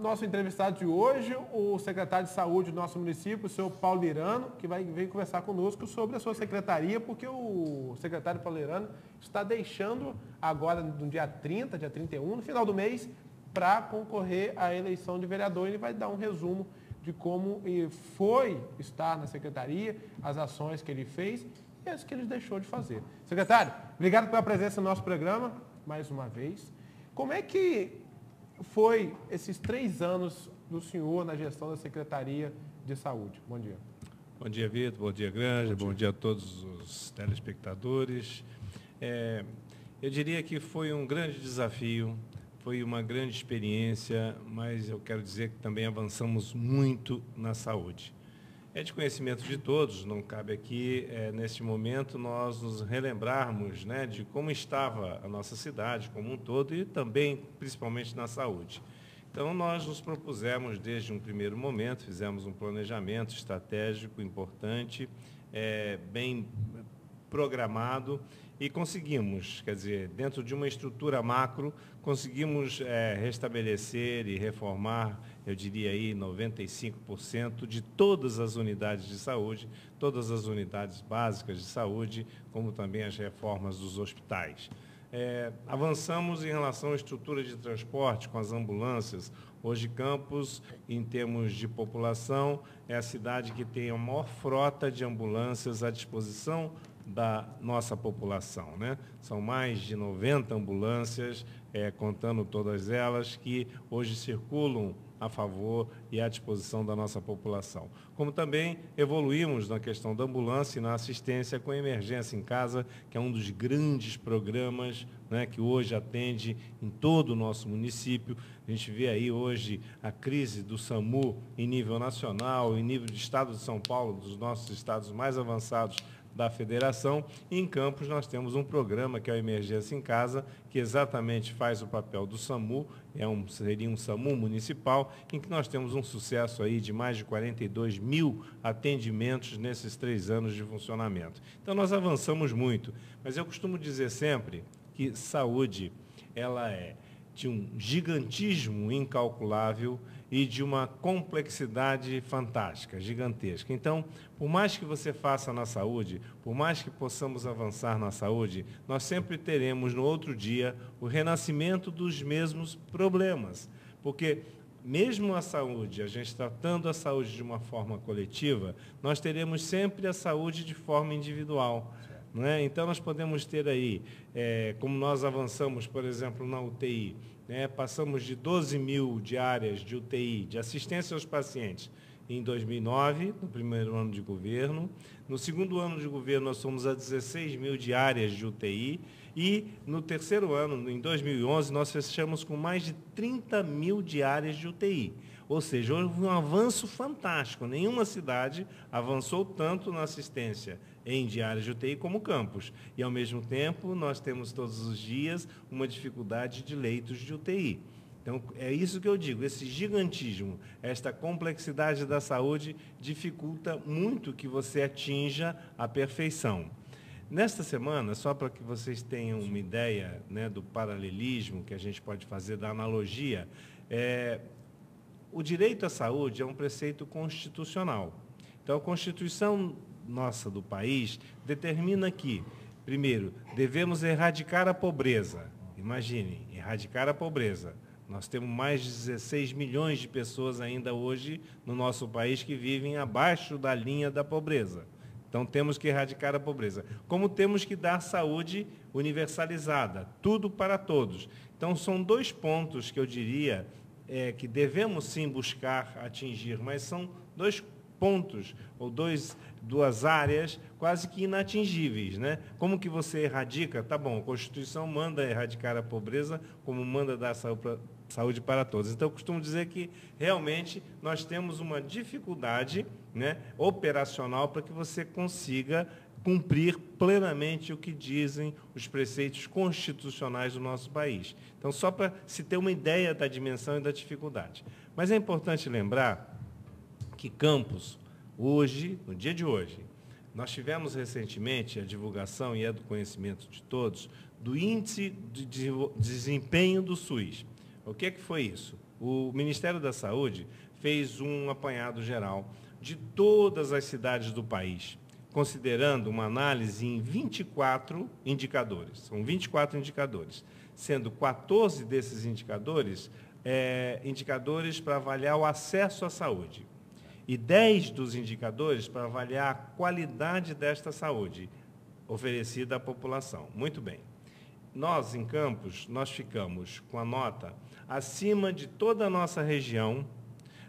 Nosso entrevistado de hoje, o secretário de Saúde do nosso município, o senhor Paulo Irano, que vem conversar conosco sobre a sua secretaria, porque o secretário Paulo Irano está deixando agora, no dia 30, dia 31, no final do mês, para concorrer à eleição de vereador. Ele vai dar um resumo de como foi estar na secretaria, as ações que ele fez e as que ele deixou de fazer. Secretário, obrigado pela presença no nosso programa, mais uma vez. Como é que foi esses 3 anos do senhor na gestão da Secretaria de Saúde? Bom dia. Bom dia, Vitor. Bom dia, Granja. Bom dia a todos os telespectadores. Eu diria que foi um grande desafio, foi uma grande experiência, mas eu quero dizer que também avançamos muito na saúde. É de conhecimento de todos, não cabe aqui, neste momento, nós nos relembrarmos, né, de como estava a nossa cidade como um todo e também, principalmente, na saúde. Então, nós nos propusemos, desde um primeiro momento, fizemos um planejamento estratégico importante, bem programado, e conseguimos, quer dizer, dentro de uma estrutura macro, conseguimos restabelecer e reformar, eu diria aí, 95% de todas as unidades de saúde, todas as unidades básicas de saúde, como também as reformas dos hospitais. Avançamos em relação à estrutura de transporte com as ambulâncias. Hoje, Campos, em termos de população, é a cidade que tem a maior frota de ambulâncias à disposição da nossa população, né? São mais de 90 ambulâncias, contando todas elas, que hoje circulam a favor e à disposição da nossa população. Como também evoluímos na questão da ambulância e na assistência com a Emergência em Casa, que é um dos grandes programas, né, que hoje atende em todo o nosso município. A gente vê aí hoje a crise do SAMU em nível nacional, em nível de estado de São Paulo, dos nossos estados mais avançados da federação, e em Campos nós temos um programa que é a Emergência em Casa, que exatamente faz o papel do SAMU, seria um SAMU municipal, em que nós temos um sucesso aí de mais de 42 mil atendimentos nesses 3 anos de funcionamento. Então nós avançamos muito, mas eu costumo dizer sempre que saúde, ela é de um gigantismo incalculável e de uma complexidade fantástica, gigantesca. Então, por mais que você faça na saúde, por mais que possamos avançar na saúde, nós sempre teremos no outro dia o renascimento dos mesmos problemas. Porque mesmo a saúde, a gente tratando a saúde de uma forma coletiva, nós teremos sempre a saúde de forma individual. Não é? Então, nós podemos ter aí, como nós avançamos, por exemplo, na UTI, né, passamos de 12 mil diárias de UTI, de assistência aos pacientes, em 2009, no primeiro ano de governo. No segundo ano de governo, nós fomos a 16 mil diárias de UTI. E, no terceiro ano, em 2011, nós fechamos com mais de 30 mil diárias de UTI. Ou seja, houve um avanço fantástico. Nenhuma cidade avançou tanto na assistência em diárias de UTI como Campos. E, ao mesmo tempo, nós temos todos os dias uma dificuldade de leitos de UTI. Então, é isso que eu digo, esse gigantismo, esta complexidade da saúde dificulta muito que você atinja a perfeição. Nesta semana, só para que vocês tenham uma ideia, né, do paralelismo que a gente pode fazer, da analogia, o direito à saúde é um preceito constitucional. Então, a Constituição nossa do país determina que, primeiro, devemos erradicar a pobreza. Imaginem, erradicar a pobreza. Nós temos mais de 16 milhões de pessoas ainda hoje no nosso país que vivem abaixo da linha da pobreza. Então, temos que erradicar a pobreza. Como temos que dar saúde universalizada, tudo para todos. Então, são 2 pontos que eu diria que devemos sim buscar atingir, mas são 2 pontos, ou 2 áreas quase que inatingíveis, né? Como que você erradica? Tá bom, a Constituição manda erradicar a pobreza, como manda dar saúde para todos. Então, eu costumo dizer que, realmente, nós temos uma dificuldade, né, operacional para que você consiga cumprir plenamente o que dizem os preceitos constitucionais do nosso país. Então, só para se ter uma ideia da dimensão e da dificuldade. Mas é importante lembrar que Campos, hoje, no dia de hoje, nós tivemos recentemente a divulgação, e é do conhecimento de todos, do índice de desempenho do SUS. O que foi isso? O Ministério da Saúde fez um apanhado geral de todas as cidades do país, considerando uma análise em 24 indicadores. São 24 indicadores, sendo 14 desses indicadores indicadores para avaliar o acesso à saúde e 10 dos indicadores para avaliar a qualidade desta saúde oferecida à população. Muito bem. Nós, em Campos, nós ficamos com a nota acima de toda a nossa região.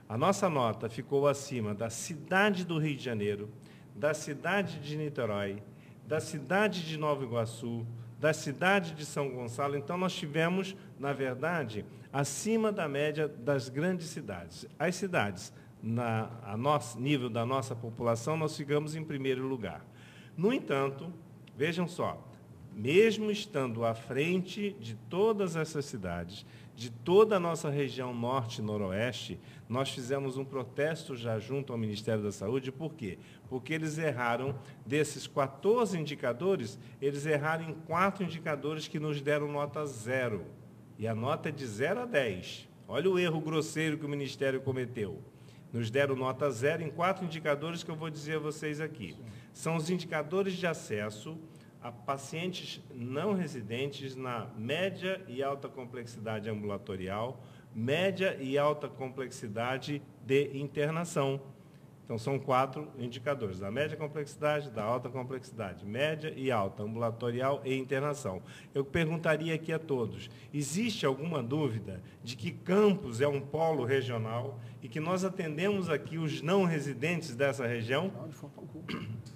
A nossa nota ficou acima da cidade do Rio de Janeiro, da cidade de Niterói, da cidade de Nova Iguaçu, da cidade de São Gonçalo. Então, nós tivemos, na verdade, acima da média das grandes cidades. As cidades, nível da nossa população, nós ficamos em primeiro lugar. No entanto, vejam só, mesmo estando à frente de todas essas cidades, de toda a nossa região norte e noroeste, nós fizemos um protesto já junto ao Ministério da Saúde. Por quê? Porque eles erraram, desses 14 indicadores, eles erraram em 4 indicadores que nos deram nota 0. E a nota é de 0 a 10. Olha o erro grosseiro que o Ministério cometeu. Nos deram nota 0 em 4 indicadores que eu vou dizer a vocês aqui. São os indicadores de acesso a pacientes não residentes na média e alta complexidade ambulatorial, média e alta complexidade de internação. Então, são 4 indicadores, da média complexidade, da alta complexidade, média e alta, ambulatorial e internação. Eu perguntaria aqui a todos, existe alguma dúvida de que Campos é um polo regional e que nós atendemos aqui os não residentes dessa região? Não, de forma alguma.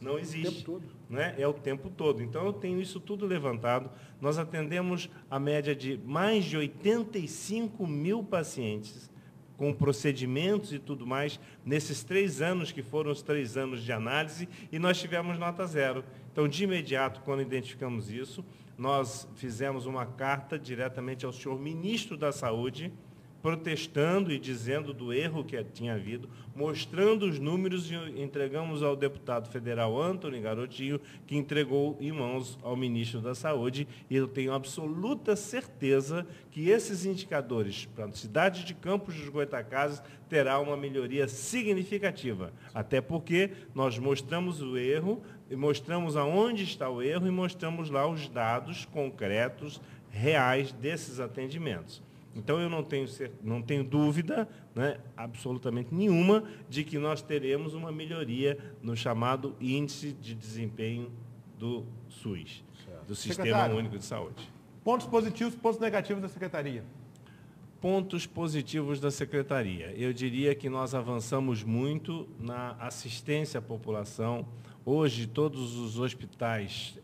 Não existe. O tempo todo. Né? É o tempo todo. Então, eu tenho isso tudo levantado. Nós atendemos a média de mais de 85 mil pacientes, com procedimentos e tudo mais, nesses 3 anos, que foram os 3 anos de análise, e nós tivemos nota 0. Então, de imediato, quando identificamos isso, nós fizemos uma carta diretamente ao senhor ministro da Saúde, protestando e dizendo do erro que tinha havido, mostrando os números, e entregamos ao deputado federal Antony Garotinho, que entregou em mãos ao ministro da Saúde, e eu tenho absoluta certeza que esses indicadores para a cidade de Campos dos Goytacazes terá uma melhoria significativa, até porque nós mostramos o erro, e mostramos aonde está o erro e mostramos lá os dados concretos, reais desses atendimentos. Então, eu não tenho dúvida, né, absolutamente nenhuma, de que nós teremos uma melhoria no chamado Índice de Desempenho do SUS, do Sistema Único de Saúde. Pontos positivos, pontos negativos da Secretaria. Pontos positivos da Secretaria. Eu diria que nós avançamos muito na assistência à população. Hoje, todos os hospitais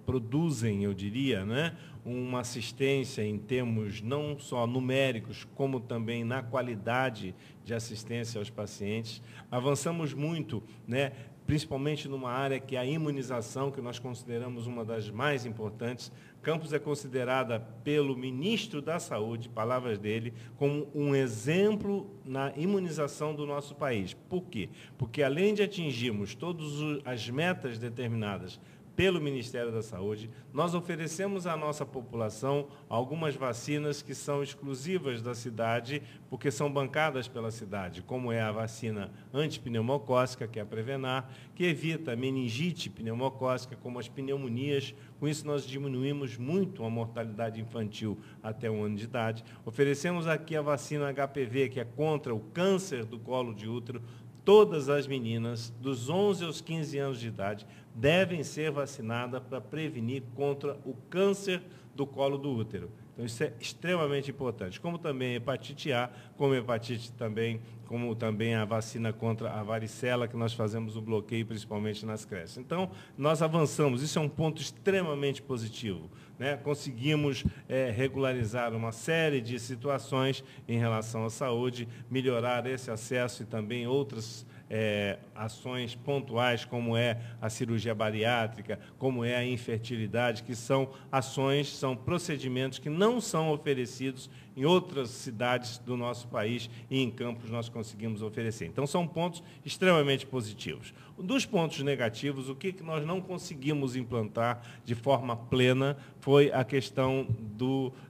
produzem, eu diria, né, uma assistência em termos não só numéricos, como também na qualidade de assistência aos pacientes. Avançamos muito, né, principalmente numa área que é a imunização, que nós consideramos uma das mais importantes. Campos é considerada pelo ministro da Saúde, palavras dele, como um exemplo na imunização do nosso país. Por quê? Porque, além de atingirmos todas as metas determinadas pelo Ministério da Saúde, nós oferecemos à nossa população algumas vacinas que são exclusivas da cidade, porque são bancadas pela cidade, como é a vacina antipneumocócica, que é a Prevenar, que evita a meningite pneumocócica, como as pneumonias. Com isso, nós diminuímos muito a mortalidade infantil até 1 ano de idade. Oferecemos aqui a vacina HPV, que é contra o câncer do colo de útero. Todas as meninas, dos 11 aos 15 anos de idade, devem ser vacinadas para prevenir contra o câncer do colo do útero. Então, isso é extremamente importante. Como também a hepatite A, como também a vacina contra a varicela, que nós fazemos o bloqueio, principalmente nas creches. Então, nós avançamos. Isso é um ponto extremamente positivo, né? Conseguimos regularizar uma série de situações em relação à saúde, melhorar esse acesso e também outras ações pontuais, como é a cirurgia bariátrica, como é a infertilidade, que são ações, são procedimentos que não são oferecidos em outras cidades do nosso país e em campos nós conseguimos oferecer. Então, são pontos extremamente positivos. Dos pontos negativos, o que nós não conseguimos implantar de forma plena foi a questão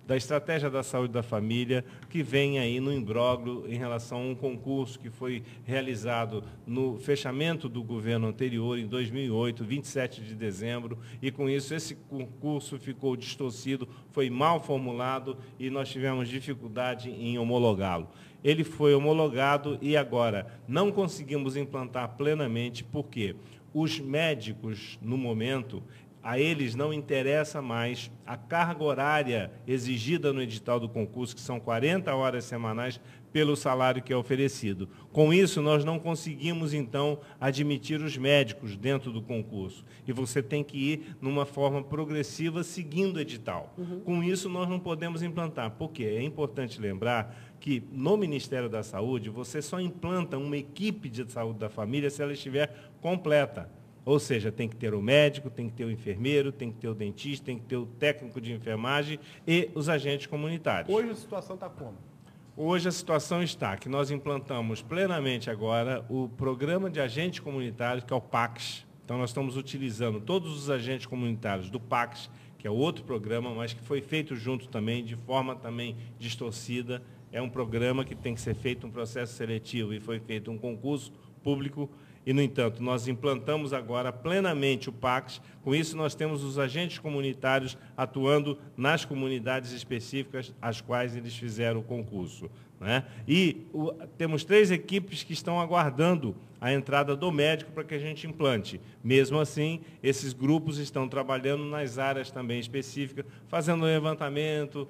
da estratégia da saúde da família, que vem aí no imbróglio em relação a um concurso que foi realizado no fechamento do governo anterior, em 2008, 27 de dezembro, e com isso esse concurso ficou distorcido, foi mal formulado e nós tivemos dificuldade em homologá-lo. Ele foi homologado e agora não conseguimos implantar plenamente, porque os médicos, no momento, a eles não interessa mais a carga horária exigida no edital do concurso, que são 40 horas semanais, pelo salário que é oferecido. Com isso, nós não conseguimos, então, admitir os médicos dentro do concurso. E você tem que ir numa forma progressiva, seguindo o edital. Com isso, nós não podemos implantar. Por quê? É importante lembrar que, no Ministério da Saúde, você só implanta uma equipe de saúde da família se ela estiver completa. Ou seja, tem que ter o médico, tem que ter o enfermeiro, tem que ter o dentista, tem que ter o técnico de enfermagem e os agentes comunitários. Hoje a situação está como? Hoje a situação está que nós implantamos plenamente agora o programa de agentes comunitários, que é o PACS. Então, nós estamos utilizando todos os agentes comunitários do PACS, que é outro programa, mas que foi feito junto também, de forma também distorcida. É um programa que tem que ser feito um processo seletivo e foi feito um concurso público. E, no entanto, nós implantamos agora plenamente o PACS. Com isso, nós temos os agentes comunitários atuando nas comunidades específicas às quais eles fizeram o concurso, né? E temos 3 equipes que estão aguardando a entrada do médico para que a gente implante. Mesmo assim, esses grupos estão trabalhando nas áreas também específicas, fazendo levantamento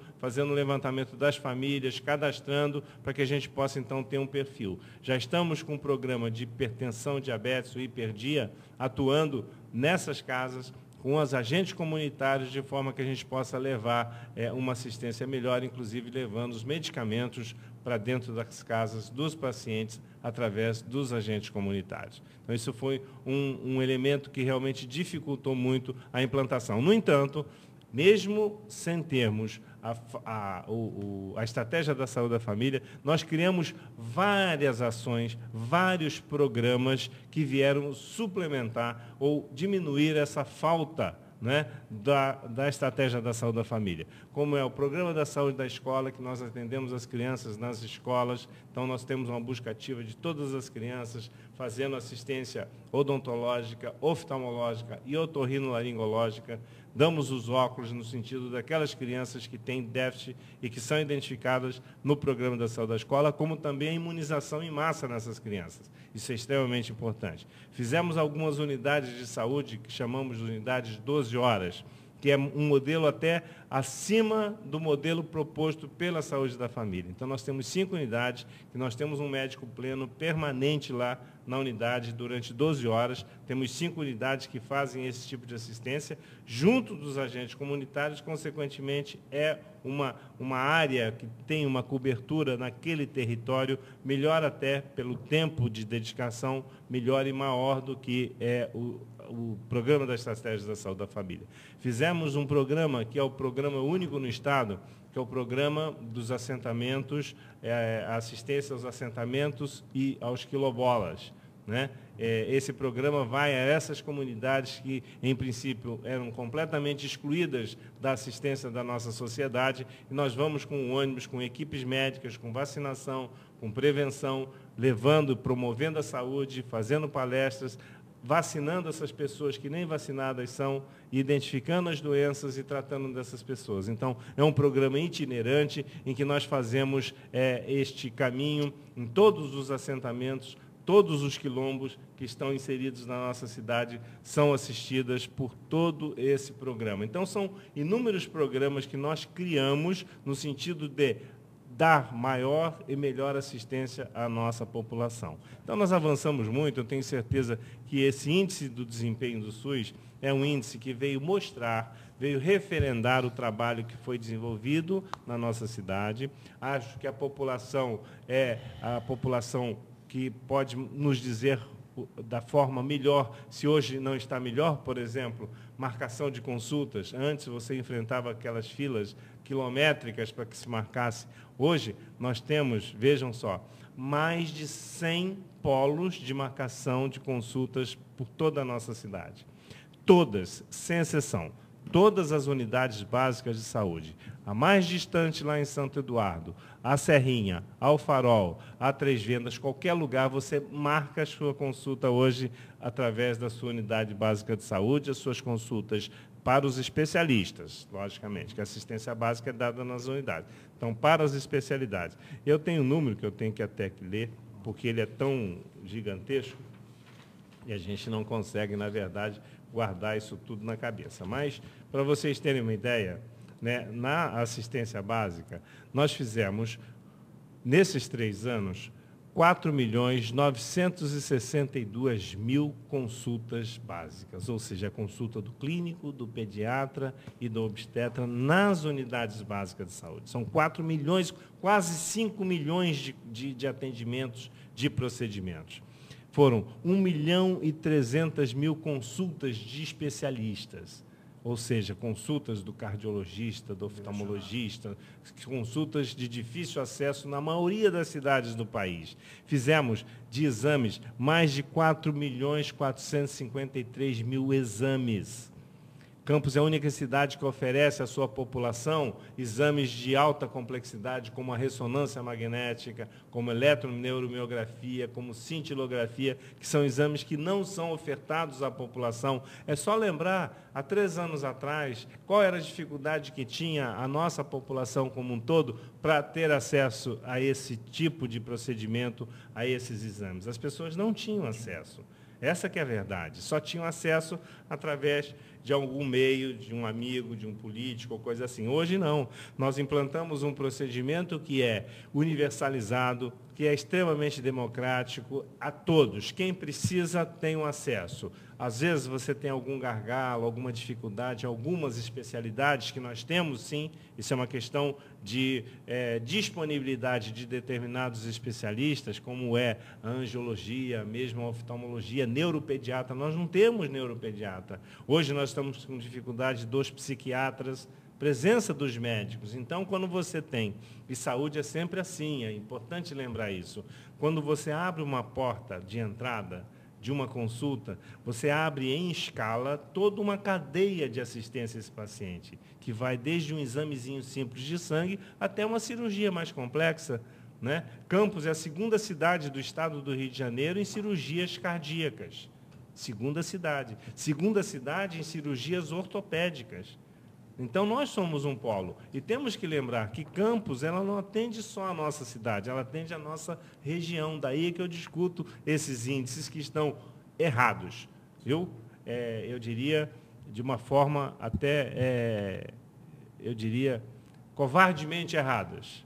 das famílias, cadastrando, para que a gente possa, então, ter um perfil. Já estamos com um programa de hipertensão, diabetes ou hiperdia, atuando nessas casas, com os agentes comunitários, de forma que a gente possa levar uma assistência melhor, inclusive levando os medicamentos para dentro das casas dos pacientes através dos agentes comunitários. Então, isso foi um elemento que realmente dificultou muito a implantação. No entanto, mesmo sem termos a estratégia da saúde da família, nós criamos várias ações, vários programas que vieram suplementar ou diminuir essa falta, né, da estratégia da saúde da família. Como é o programa da saúde da escola, que nós atendemos as crianças nas escolas, então nós temos uma busca ativa de todas as crianças, fazendo assistência odontológica, oftalmológica e otorrinolaringológica. Damos os óculos no sentido daquelas crianças que têm déficit e que são identificadas no programa da saúde da escola, como também a imunização em massa nessas crianças. Isso é extremamente importante. Fizemos algumas unidades de saúde, que chamamos de unidades 12 horas, que é um modelo até acima do modelo proposto pela saúde da família. Então, nós temos 5 unidades, que nós temos um médico pleno permanente lá na unidade durante 12 horas. Temos 5 unidades que fazem esse tipo de assistência, junto dos agentes comunitários. Consequentemente, é uma área que tem uma cobertura naquele território, melhor até pelo tempo de dedicação, melhor e maior do que é o programa das estratégias da saúde da família. Fizemos um programa que é o programa único no Estado, que é o programa dos assentamentos, a assistência aos assentamentos e aos quilombolas, né? Esse programa vai a essas comunidades que, em princípio, eram completamente excluídas da assistência da nossa sociedade, e nós vamos com ônibus, com equipes médicas, com vacinação, com prevenção, levando, promovendo a saúde, fazendo palestras, vacinando essas pessoas que nem vacinadas são, identificando as doenças e tratando dessas pessoas. Então, é um programa itinerante em que nós fazemos este caminho em todos os assentamentos, todos os quilombos que estão inseridos na nossa cidade são assistidas por todo esse programa. Então, são inúmeros programas que nós criamos no sentido de dar maior e melhor assistência à nossa população. Então, nós avançamos muito. Eu tenho certeza que esse índice do desempenho do SUS é um índice que veio mostrar, veio referendar o trabalho que foi desenvolvido na nossa cidade. Acho que a população é a população que pode nos dizer da forma melhor, se hoje não está melhor, por exemplo, marcação de consultas. Antes você enfrentava aquelas filas quilométricas para que se marcasse. Hoje nós temos, vejam só, mais de 100 polos de marcação de consultas por toda a nossa cidade. Todas, sem exceção, todas as unidades básicas de saúde. A mais distante lá em Santo Eduardo, a Serrinha, ao Farol, a Três Vendas, qualquer lugar, você marca a sua consulta hoje através da sua unidade básica de saúde, as suas consultas para os especialistas, logicamente, que a assistência básica é dada nas unidades. Então, para as especialidades. Eu tenho um número que eu tenho que até ler, porque ele é tão gigantesco e a gente não consegue, na verdade, guardar isso tudo na cabeça. Mas, para vocês terem uma ideia, né, na assistência básica, nós fizemos, nesses 3 anos, 4.962.000 consultas básicas, ou seja, a consulta do clínico, do pediatra e do obstetra nas unidades básicas de saúde. São 4 milhões, quase 5 milhões de atendimentos, de procedimentos. Foram 1.300.000 consultas de especialistas, ou seja, consultas do cardiologista, do oftalmologista, consultas de difícil acesso na maioria das cidades do país. Fizemos de exames mais de 4.453.000 exames. Campos é a única cidade que oferece à sua população exames de alta complexidade, como a ressonância magnética, como eletroneuromiografia, como cintilografia, que são exames que não são ofertados à população. É só lembrar, há 3 anos atrás, qual era a dificuldade que tinha a nossa população como um todo para ter acesso a esse tipo de procedimento, a esses exames. As pessoas não tinham acesso. Essa que é a verdade. Só tinham acesso através de algum meio, de um amigo, de um político, ou coisa assim. Hoje não. Nós implantamos um procedimento que é universalizado, que é extremamente democrático a todos. Quem precisa tem um acesso. Às vezes você tem algum gargalo, alguma dificuldade, algumas especialidades que nós temos, sim. Isso é uma questão de disponibilidade de determinados especialistas, como é a angiologia, mesmo a oftalmologia, neuropediatra. Nós não temos neuropediatra. Hoje nós estamos com dificuldade dos psiquiatras, presença dos médicos. Então, quando você tem, e saúde é sempre assim, é importante lembrar isso, quando você abre uma porta de entrada de uma consulta, você abre em escala toda uma cadeia de assistência a esse paciente, que vai desde um examezinho simples de sangue até uma cirurgia mais complexa, né? Campos é a 2ª cidade do estado do Rio de Janeiro em cirurgias cardíacas. 2ª cidade. 2ª cidade em cirurgias ortopédicas. Então, nós somos um polo. E temos que lembrar que Campos ela não atende só a nossa cidade, ela atende a nossa região. Daí que eu discuto esses índices que estão errados. Eu diria, de uma forma até, eu diria, covardemente erradas.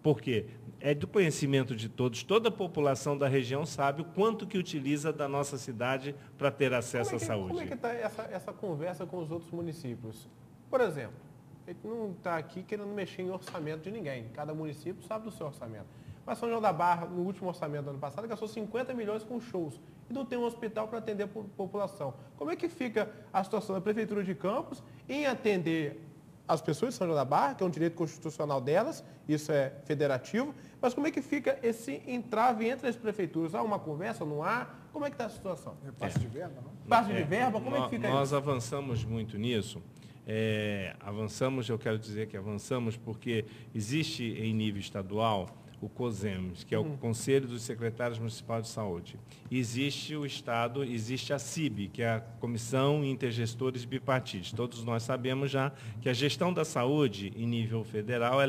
Por quê? É do conhecimento de todos, toda a população da região sabe o quanto que utiliza da nossa cidade para ter acesso à saúde. Como é que está essa conversa com os outros municípios? Por exemplo, a gente não está aqui querendo mexer em orçamento de ninguém. Cada município sabe do seu orçamento. Mas São João da Barra, no último orçamento do ano passado, gastou 50 milhões com shows. E não tem um hospital para atender a população. Como é que fica a situação da Prefeitura de Campos em atender as pessoas de São João da Barra, que é um direito constitucional delas, isso é federativo, mas como é que fica esse entrave entre as prefeituras? Há uma conversa, não há? Como é que está a situação? Passe de verba, não? Passe de verba, como é que fica isso? Nós avançamos muito nisso. Avançamos, eu quero dizer que avançamos porque existe em nível estadual o COSEMS, que é o Conselho dos Secretários Municipais de Saúde. Existe o Estado, existe a CIB, que é a Comissão Intergestores Bipartites. Todos nós sabemos já que a gestão da saúde em nível federal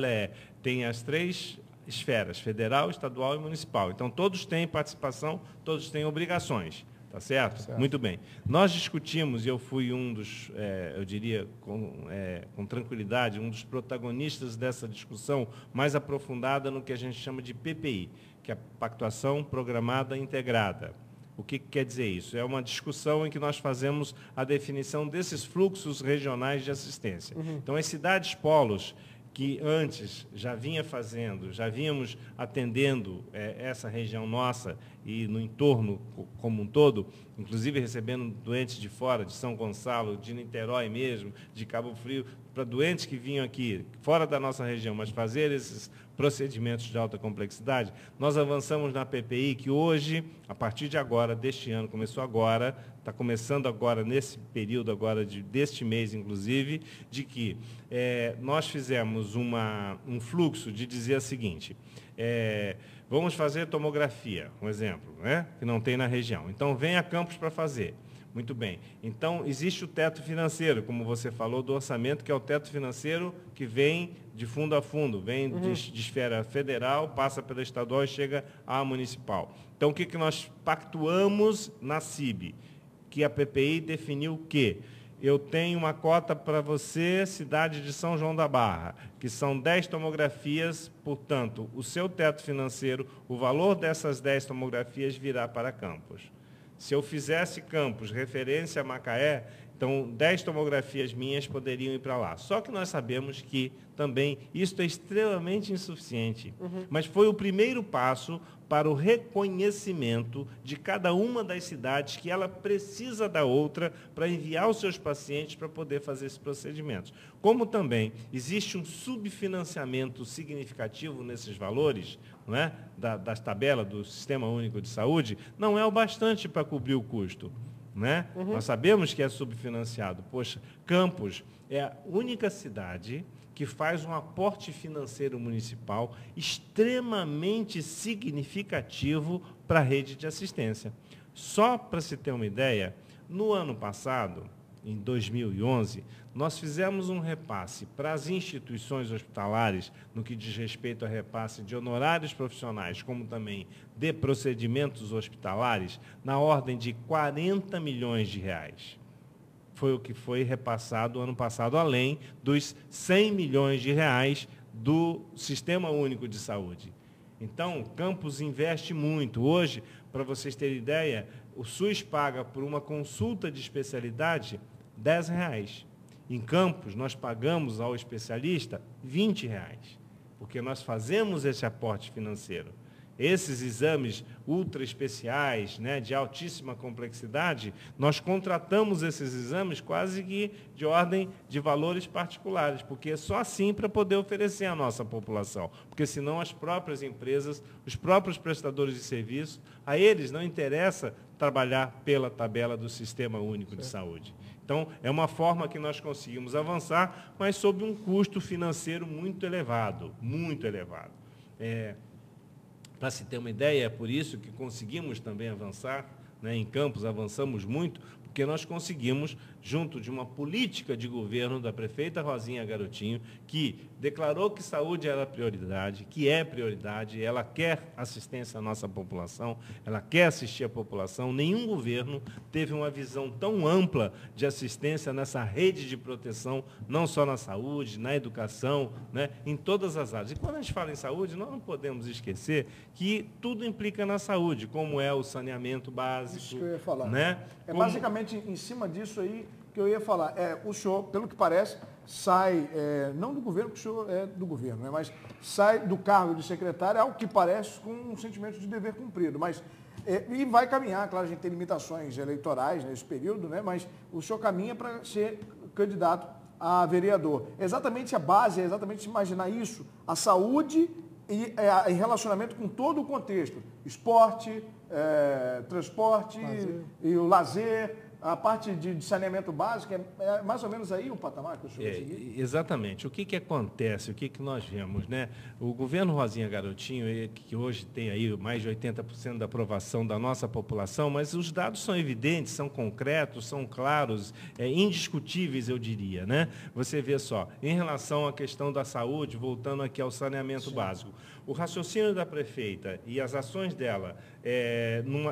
tem as 3 esferas, federal, estadual e municipal. Então, todos têm participação, todos têm obrigações. Tá certo? Muito bem. Nós discutimos, e eu fui um dos, eu diria com tranquilidade, um dos protagonistas dessa discussão mais aprofundada no que a gente chama de PPI, que é a Pactuação Programada Integrada. O que quer dizer isso? É uma discussão em que nós fazemos a definição desses fluxos regionais de assistência. Então, as cidades polos, que antes já vinha fazendo, já vínhamos atendendo essa região nossa e no entorno como um todo, inclusive recebendo doentes de fora, de São Gonçalo, de Niterói mesmo, de Cabo Frio, para doentes que vinham aqui, fora da nossa região, mas fazer esses procedimentos de alta complexidade, nós avançamos na PPI, que hoje, a partir de agora, deste ano, começou agora, está começando agora, nesse período agora, deste mês, inclusive, de que nós fizemos um fluxo de dizer o seguinte, vamos fazer tomografia, um exemplo, né, que não tem na região. Então, vem a Campos para fazer. Muito bem. Então, existe o teto financeiro, como você falou, do orçamento, que é o teto financeiro que vem de fundo a fundo, vem de esfera federal, passa pela estadual e chega à municipal. Então, o que nós pactuamos na CIB? Que a PPI definiu o quê? Eu tenho uma cota para você, cidade de São João da Barra, que são 10 tomografias, portanto, o seu teto financeiro, o valor dessas 10 tomografias virá para Campos. Se eu fizesse Campos referência a Macaé, então 10 tomografias minhas poderiam ir para lá. Só que nós sabemos que também isso é extremamente insuficiente. Mas foi o primeiro passo para o reconhecimento de cada uma das cidades que ela precisa da outra para enviar os seus pacientes para poder fazer esses procedimentos. Como também existe um subfinanciamento significativo nesses valores, não é? Das tabelas do Sistema Único de Saúde, não é o bastante para cobrir o custo. Né? Nós sabemos que é subfinanciado. Poxa, Campos é a única cidade que faz um aporte financeiro municipal extremamente significativo para a rede de assistência. Só para se ter uma ideia, no ano passado, em 2011, nós fizemos um repasse para as instituições hospitalares, no que diz respeito a repasse de honorários profissionais, como também de procedimentos hospitalares, na ordem de 40 milhões de reais. Foi o que foi repassado ano passado, além dos 100 milhões de reais do Sistema Único de Saúde. Então, Campos investe muito. Hoje, para vocês terem ideia, o SUS paga por uma consulta de especialidade R$10. Em Campos, nós pagamos ao especialista R$20, porque nós fazemos esse aporte financeiro. Esses exames ultra especiais, né, de altíssima complexidade, nós contratamos esses exames quase que de ordem de valores particulares, porque é só assim para poder oferecer à nossa população, porque senão as próprias empresas, os próprios prestadores de serviço, a eles não interessa trabalhar pela tabela do Sistema Único de Saúde. Então, é uma forma que nós conseguimos avançar, mas sob um custo financeiro muito elevado, muito elevado. Para se ter uma ideia, é por isso que conseguimos também avançar, né, em Campos avançamos muito, porque nós conseguimos, junto de uma política de governo da prefeita Rosinha Garotinho, que declarou que saúde era prioridade, que é prioridade, ela quer assistência à nossa população, ela quer assistir a população. Nenhum governo teve uma visão tão ampla de assistência nessa rede de proteção, não só na saúde, na educação, né, em todas as áreas. E quando a gente fala em saúde, nós não podemos esquecer que tudo implica na saúde, como é o saneamento básico. Isso que eu ia falar. Né? Basicamente, em cima disso aí que eu ia falar. O senhor, pelo que parece, sai, não do governo, porque o senhor é do governo, né, mas sai do cargo de secretário, ao que parece, com um sentimento de dever cumprido. Mas, e vai caminhar, claro, a gente tem limitações eleitorais nesse período, né, mas o senhor caminha para ser candidato a vereador. Exatamente a base, é exatamente imaginar isso, a saúde e relacionamento com todo o contexto. Esporte, transporte e o lazer, a parte de saneamento básico, é mais ou menos aí o patamar que o senhor vai seguir? Exatamente. O que acontece, o que nós vemos, né? O governo Rosinha Garotinho, que hoje tem aí mais de 80% da aprovação da nossa população, mas os dados são evidentes, são concretos, são claros, indiscutíveis, eu diria, né? Você vê só, em relação à questão da saúde, voltando aqui ao saneamento básico, o raciocínio da prefeita e as ações dela,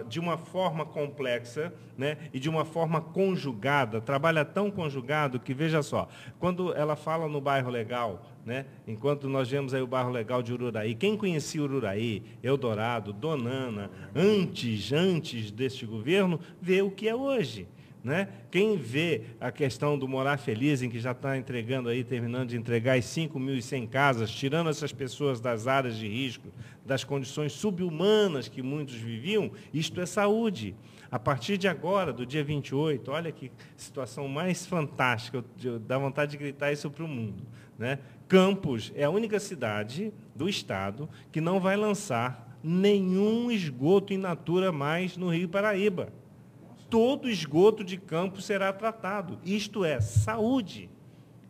de uma forma complexa, né, e de uma forma conjugada, trabalha tão conjugado que, veja só, quando ela fala no bairro legal, né, enquanto nós vemos aí o bairro legal de Ururaí, quem conhecia Ururaí, Eldorado, Donana, antes deste governo, vê o que é hoje. né? Quem vê a questão do Morar Feliz, em que já está entregando aí, terminando de entregar as 5.100 casas, tirando essas pessoas das áreas de risco, das condições subhumanas que muitos viviam, isto é saúde. A partir de agora, do dia 28, olha que situação mais fantástica, dá vontade de gritar isso para o mundo, né? Campos é a única cidade do estado que não vai lançar nenhum esgoto in natura mais no Rio Paraíba. Todo esgoto de Campos será tratado. Isto é saúde.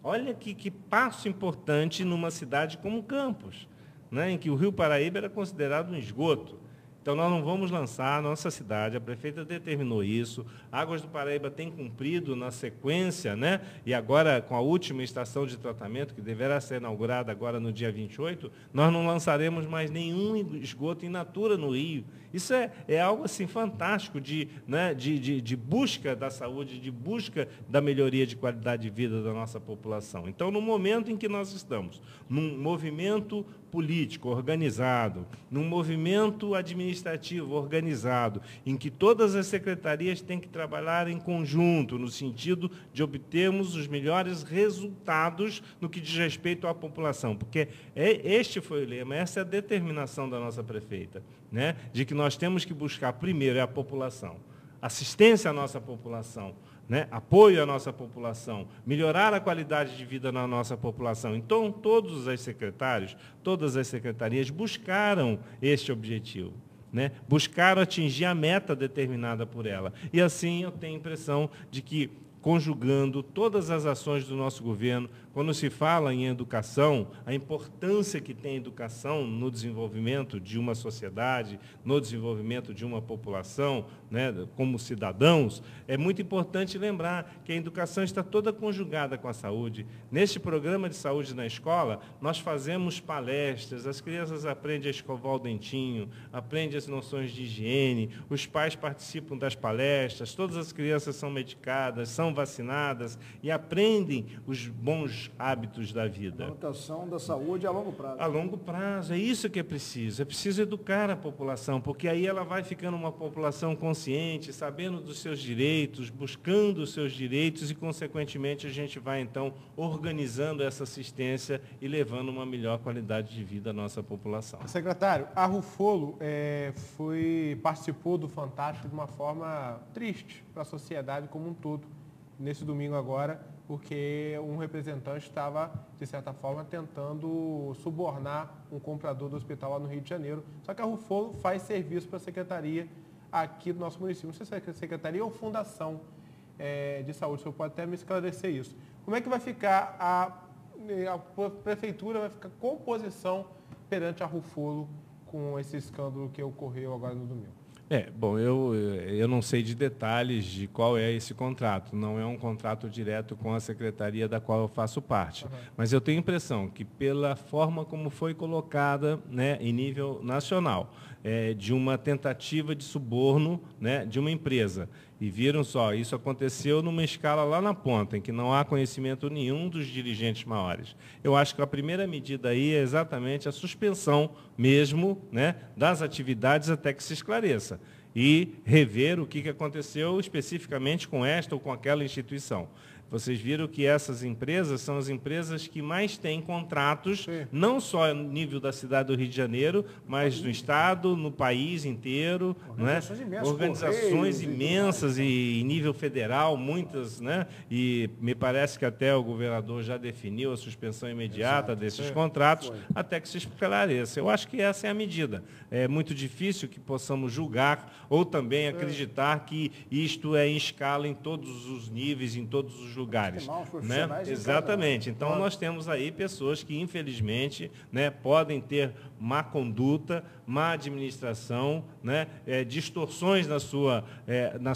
Olha que passo importante numa cidade como Campos, né, em que o Rio Paraíba era considerado um esgoto. Então, nós não vamos lançar a nossa cidade, a prefeita determinou isso, Águas do Paraíba tem cumprido na sequência, né? E agora, com a última estação de tratamento, que deverá ser inaugurada agora no dia 28, nós não lançaremos mais nenhum esgoto in natura no Rio. Isso é algo assim fantástico né, de busca da saúde, de busca da melhoria de qualidade de vida da nossa população. Então, no momento em que nós estamos, num movimento político organizado, num movimento administrativo organizado, em que todas as secretarias têm que trabalhar em conjunto, no sentido de obtermos os melhores resultados no que diz respeito à população, porque este foi o lema, essa é a determinação da nossa prefeita, né? De que nós temos que buscar primeiro a população, assistência à nossa população, né? Apoio à nossa população, melhorar a qualidade de vida na nossa população. Então, todos os secretários, todas as secretarias buscaram este objetivo, né? Buscaram atingir a meta determinada por ela. E assim eu tenho a impressão de que, conjugando todas as ações do nosso governo, quando se fala em educação, a importância que tem a educação no desenvolvimento de uma sociedade, no desenvolvimento de uma população, né, como cidadãos, é muito importante lembrar que a educação está toda conjugada com a saúde. Neste programa de saúde na escola, nós fazemos palestras, as crianças aprendem a escovar o dentinho, aprendem as noções de higiene, os pais participam das palestras, todas as crianças são medicadas, são vacinadas e aprendem os bons hábitos da vida. A manutenção da saúde a longo prazo. A longo prazo, é isso que é preciso educar a população, porque aí ela vai ficando uma população consciente, sabendo dos seus direitos, buscando os seus direitos e, consequentemente, a gente vai, então, organizando essa assistência e levando uma melhor qualidade de vida à nossa população. Secretário, a Rufolo participou do Fantástico de uma forma triste para a sociedade como um todo, nesse domingo agora, porque um representante estava, de certa forma, tentando subornar um comprador do hospital lá no Rio de Janeiro. Só que a Rufolo faz serviço para a secretaria aqui do nosso município. Não sei se é secretaria ou fundação de saúde, o senhor pode até me esclarecer isso. Como é que vai ficar a prefeitura, vai ficar com posição perante a Rufolo com esse escândalo que ocorreu agora no domingo? Bom, eu não sei de detalhes de qual é esse contrato. Não é um contrato direto com a secretaria da qual eu faço parte. Uhum. Mas eu tenho a impressão que, pela forma como foi colocada, né, em nível nacional, de uma tentativa de suborno, né, de uma empresa. E viram só, isso aconteceu numa escala lá na ponta, em que não há conhecimento nenhum dos dirigentes maiores. Eu acho que a primeira medida aí é exatamente a suspensão mesmo, né, das atividades até que se esclareça. E rever o que aconteceu especificamente com esta ou com aquela instituição. Vocês viram que essas empresas são as empresas que mais têm contratos, sim, não só no nível da cidade do Rio de Janeiro, mas no estado, no país inteiro. Organizações, né? Imensas, organizações imensas e em nível federal, muitas, né? E me parece que até o governador já definiu a suspensão imediata, exato, desses contratos, até que se esclareça. Eu acho que essa é a medida. É muito difícil que possamos julgar ou também acreditar que isto é em escala em todos os níveis, em todos os lugares, né? Exatamente. Então, nós temos aí pessoas que, infelizmente, né, podem ter má conduta, má administração, né, distorções nas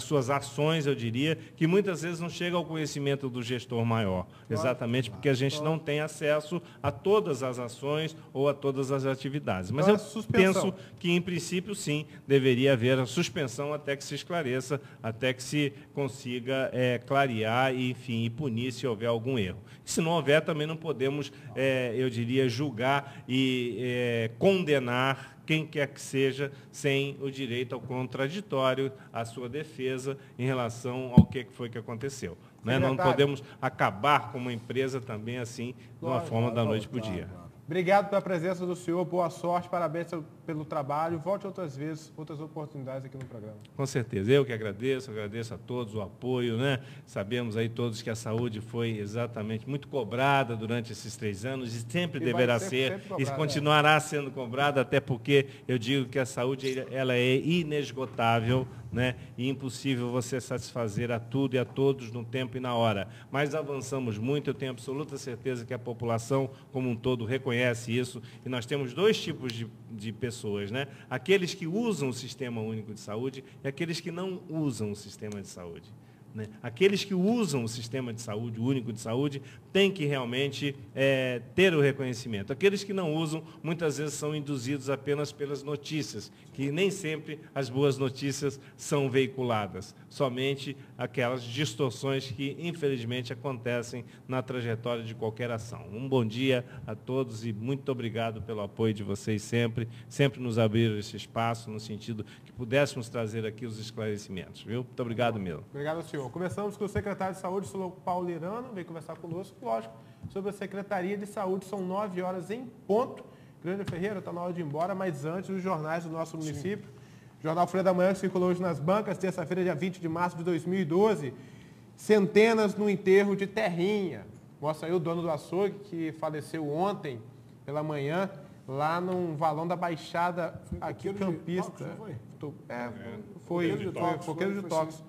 suas ações, eu diria, que muitas vezes não chega ao conhecimento do gestor maior, exatamente porque a gente não tem acesso a todas as ações ou a todas as atividades. Mas eu penso que, em princípio, sim, deveria haver a suspensão até que se esclareça, até que se consiga clarear e, enfim, e punir se houver algum erro. Se não houver, também não podemos, eu diria, julgar e condenar quem quer que seja, sem o direito ao contraditório, à sua defesa em relação ao que foi que aconteceu. Né? Não podemos acabar com uma empresa também assim, de uma forma da noite para o dia. Obrigado pela presença do senhor, boa sorte, parabéns pelo trabalho. Volte outras vezes, outras oportunidades aqui no programa. Com certeza, eu que agradeço a todos o apoio, né? Sabemos aí todos que a saúde foi exatamente muito cobrada durante esses 3 anos e sempre deverá ser, e continuará sendo cobrada, até porque eu digo que a saúde ela é inesgotável, né? E impossível você satisfazer a tudo e a todos no tempo e na hora. Mas avançamos muito, eu tenho absoluta certeza que a população como um todo reconhece isso, e nós temos 2 tipos de pessoas, né? Aqueles que usam o Sistema Único de Saúde e aqueles que não usam o Sistema de Saúde. Né? Aqueles que usam o Sistema de Saúde, o Único de Saúde, têm que realmente ter o reconhecimento. Aqueles que não usam, muitas vezes são induzidos apenas pelas notícias, que nem sempre as boas notícias são veiculadas, somente aquelas distorções que, infelizmente, acontecem na trajetória de qualquer ação. Um bom dia a todos e muito obrigado pelo apoio de vocês sempre nos abriram esse espaço, no sentido que pudéssemos trazer aqui os esclarecimentos. Viu? Muito obrigado mesmo. Obrigado, senhor. Começamos com o secretário de Saúde, o senhor Paulo Lirano, veio conversar conosco, lógico, sobre a Secretaria de Saúde. São 9 horas em ponto. Grande Ferreira, está na hora de ir embora, mas antes, os jornais do nosso município. Jornal Folha da Manhã, que circulou hoje nas bancas, terça-feira, dia 20 de março de 2012. Centenas no enterro de Terrinha. Mostra aí o dono do açougue, que faleceu ontem, pela manhã, lá num valão da Baixada, aqui campista. Foi Coqueiro de Tox.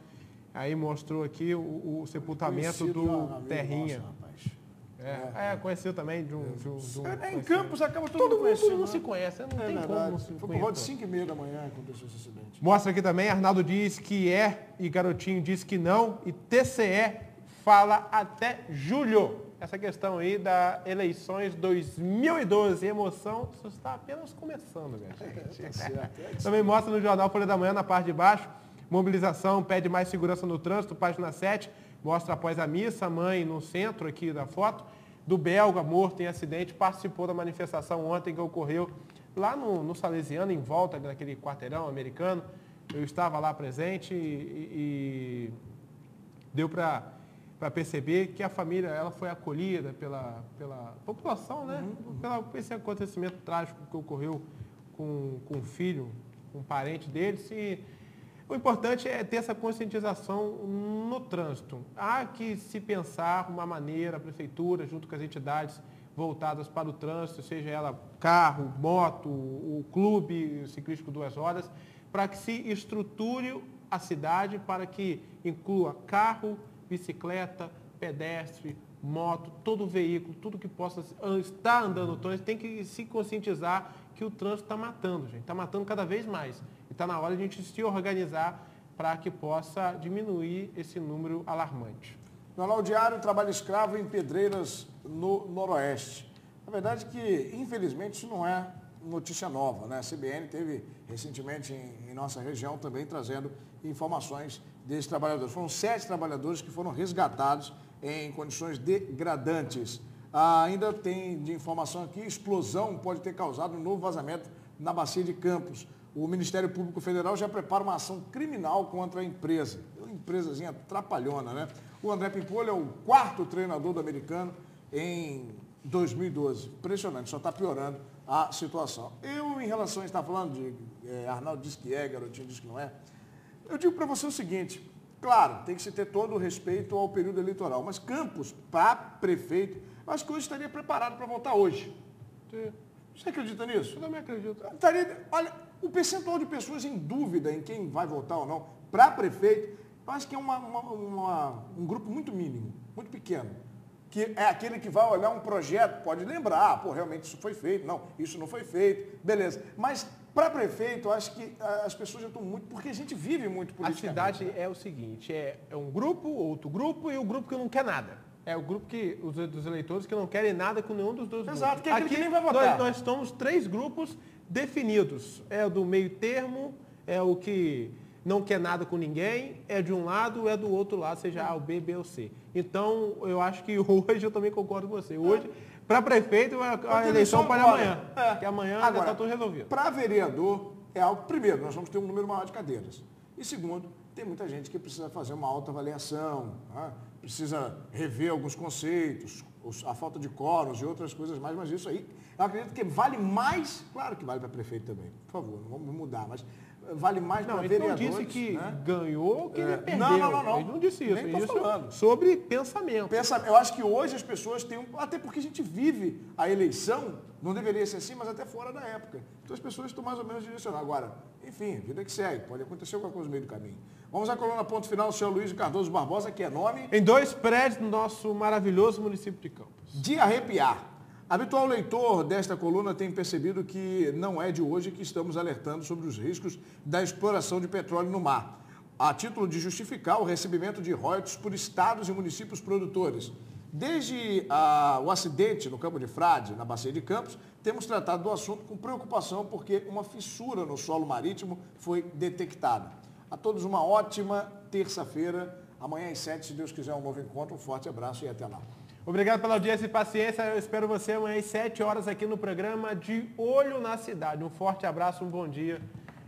Aí mostrou aqui o sepultamento do Terrinha. Conhecido também de um em Campos acaba todo mundo conhecendo. Todo mundo se conhece, não tem como não se conhecer. Foi por volta de 5h30 da manhã que aconteceu esse acidente. Mostra aqui também, Arnaldo diz que é e Garotinho diz que não, e TCE fala até julho. Essa questão aí da eleições 2012, emoção, isso está apenas começando, minha gente. Também mostra no jornal Folha da Manhã, na parte de baixo, mobilização pede mais segurança no trânsito, página 7, mostra após a missa, a mãe no centro aqui da foto, do belga morto em acidente, participou da manifestação ontem que ocorreu lá no Salesiano, em volta daquele quarteirão americano. Eu estava lá presente e deu para perceber que a família ela foi acolhida pela população, né? Por esse acontecimento trágico que ocorreu com o filho, com um parente deles. E o importante é ter essa conscientização no trânsito. Há que se pensar uma maneira, a prefeitura, junto com as entidades voltadas para o trânsito, seja ela carro, moto, o clube ciclístico 2 horas, para que se estruture a cidade para que inclua carro, bicicleta, pedestre, moto, todo veículo, tudo que possa estar andando no trânsito, tem que se conscientizar que o trânsito está matando, gente. Está matando cada vez mais. E está na hora de a gente se organizar para que possa diminuir esse número alarmante. Jornal Diário, trabalho escravo em pedreiras no Noroeste. Na verdade que, infelizmente, isso não é notícia nova, né? A CBN teve recentemente em nossa região também trazendo informações desses trabalhadores. Foram 7 trabalhadores que foram resgatados em condições degradantes. Ainda tem de informação aqui, explosão pode ter causado um novo vazamento na bacia de Campos. O Ministério Público Federal já prepara uma ação criminal contra a empresa. Uma empresazinha trapalhona, né? O André Pimpolho é o 4º treinador do americano em 2012. Impressionante, só está piorando a situação. Eu, em relação a estar falando de Arnaldo diz que é, Garotinho diz que não é, eu digo para você o seguinte, claro, tem que se ter todo o respeito ao período eleitoral, mas Campos, para prefeito, eu acho que hoje estaria preparado para votar hoje. Você acredita nisso? Eu também acredito. Olha, o percentual de pessoas em dúvida em quem vai votar ou não, para prefeito, eu acho que é um grupo muito mínimo, muito pequeno. Que é aquele que vai olhar um projeto, pode lembrar, realmente isso foi feito, não, isso não foi feito, beleza. Mas para prefeito, eu acho que as pessoas já estão muito, porque a gente vive muito politicamente. A cidade é o seguinte, é um grupo, outro grupo e o grupo que não quer nada. É o grupo dos eleitores que não querem nada com nenhum dos 2 grupos. Exato, que é aquele que nem vai votar. Nós somos 3 grupos definidos. É o do meio termo, é o que não quer nada com ninguém, é de um lado, é do outro lado, seja A, o B, B ou C. Então, eu acho que hoje, eu também concordo com você, hoje Para prefeito, a eleição pode amanhã. Porque amanhã já está tudo resolvido. Para vereador, é algo, primeiro, nós vamos ter um número maior de cadeiras. E segundo, tem muita gente que precisa fazer uma autoavaliação, né? Precisa rever alguns conceitos, a falta de quóruns e outras coisas mais, mas isso aí, eu acredito que vale mais, claro que vale para prefeito também, por favor, não vamos mudar, mas vale mais para vereadores. Ele não disse que ganhou, que ele perdeu. Não. Ele não disse isso. Nem tô falando. Sobre pensamento. Eu acho que hoje as pessoas têm até porque a gente vive a eleição, não deveria ser assim, mas até fora da época. Então as pessoas estão mais ou menos direcionadas. Agora, enfim, vida que segue, pode acontecer alguma coisa no meio do caminho. Vamos à coluna ponto final do senhor Luiz Cardoso Barbosa, que é nome... Em 2 prédios do nosso maravilhoso município de Campos. De arrepiar. Habitual leitor desta coluna tem percebido que não é de hoje que estamos alertando sobre os riscos da exploração de petróleo no mar, a título de justificar o recebimento de royalties por estados e municípios produtores. Desde o acidente no Campo de Frade, na Bacia de Campos, temos tratado do assunto com preocupação porque uma fissura no solo marítimo foi detectada. A todos uma ótima terça-feira. Amanhã às 7, se Deus quiser, um novo encontro. Um forte abraço e até lá. Obrigado pela audiência e paciência. Eu espero você amanhã às 7 horas aqui no programa De Olho na Cidade. Um forte abraço, um bom dia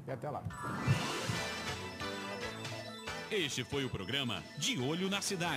e até lá. Este foi o programa De Olho na Cidade.